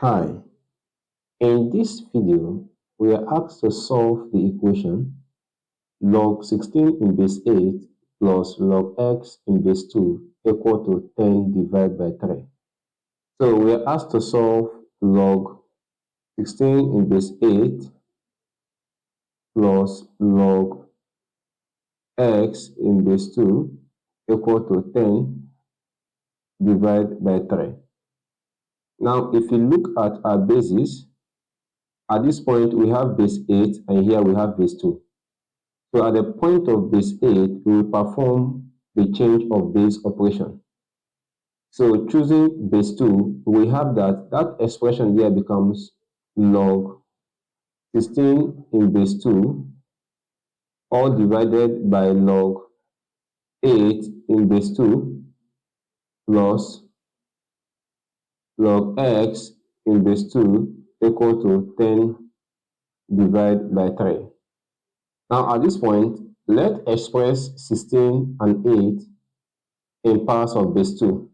Hi, in this video, we are asked to solve the equation log 16 in base 8 plus log x in base 2 equal to 10 divided by 3. So we are asked to solve log 16 in base 8 plus log x in base 2 equal to 10 divided by 3. Now, if you look at our bases, at this point we have base 8 and here we have base 2. So at the point of base 8, we will perform the change of base operation. So choosing base 2, we have that expression here becomes log 16 in base 2 all divided by log 8 in base 2 plus log x in base 2 equal to 10 divided by 3. Now at this point, let's express 16 and 8 in powers of base 2.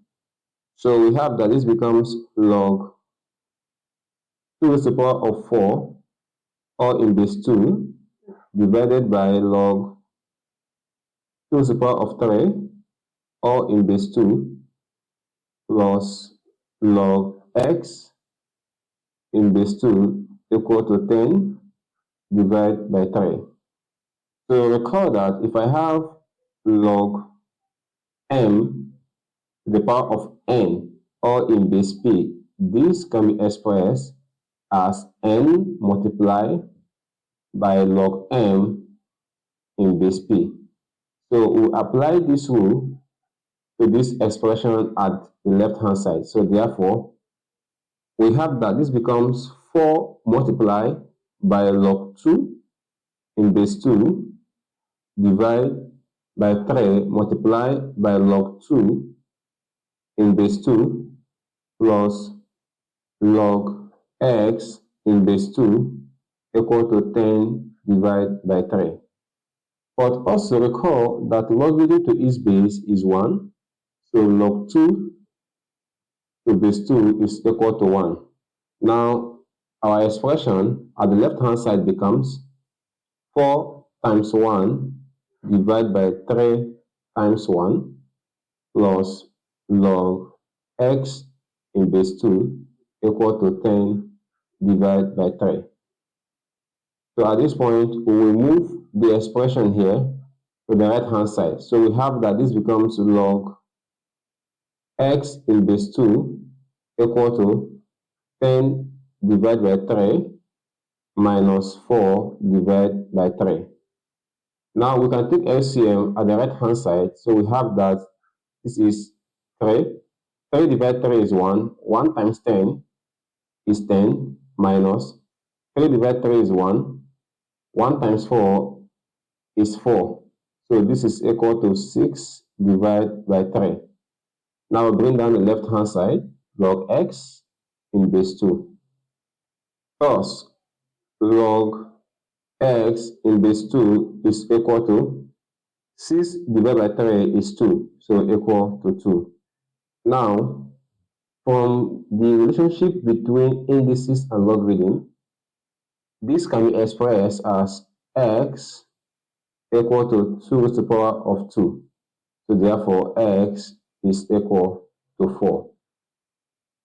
So we have that this becomes log 2 to the power of 4 all in base 2 divided by log 2 to the power of 3 all in base 2 plus log x in base 2 equal to 10 divided by 3. So recall that if I have log m to the power of n all in base p, this can be expressed as n multiplied by log m in base p. So we apply this rule to this expression at the left hand side. So therefore, we have that this becomes 4 multiplied by log 2 in base 2 divided by 3 multiplied by log 2 in base 2 plus log x in base 2 equal to 10 divided by 3. But also recall that logarithm to each base is 1. So log 2 to base 2 is equal to 1. Now, our expression at the left-hand side becomes 4 times 1 divided by 3 times 1 plus log x in base 2 equal to 10 divided by 3. So at this point, we will move the expression here to the right-hand side. So we have that this becomes log x in base 2 equal to 10 divided by 3 minus 4 divided by 3. Now we can take LCM at the right-hand side. So we have that this is 3. 3 divided by 3 is 1. 1 times 10 is 10 minus 3 divided by 3 is 1. 1 times 4 is 4. So this is equal to 6 divided by 3. Now we bring down the left-hand side, log x in base 2. Thus, log x in base 2 is equal to 6 divided by 3 is 2, so equal to 2. Now, from the relationship between indices and logarithm, this can be expressed as x equal to 2 to the power of 2. So therefore, x is equal to 4.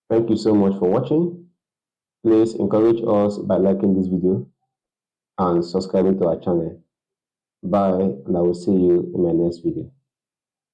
Thank you so much for watching. Please encourage us by liking this video and subscribing to our channel. Bye, and I will see you in my next video.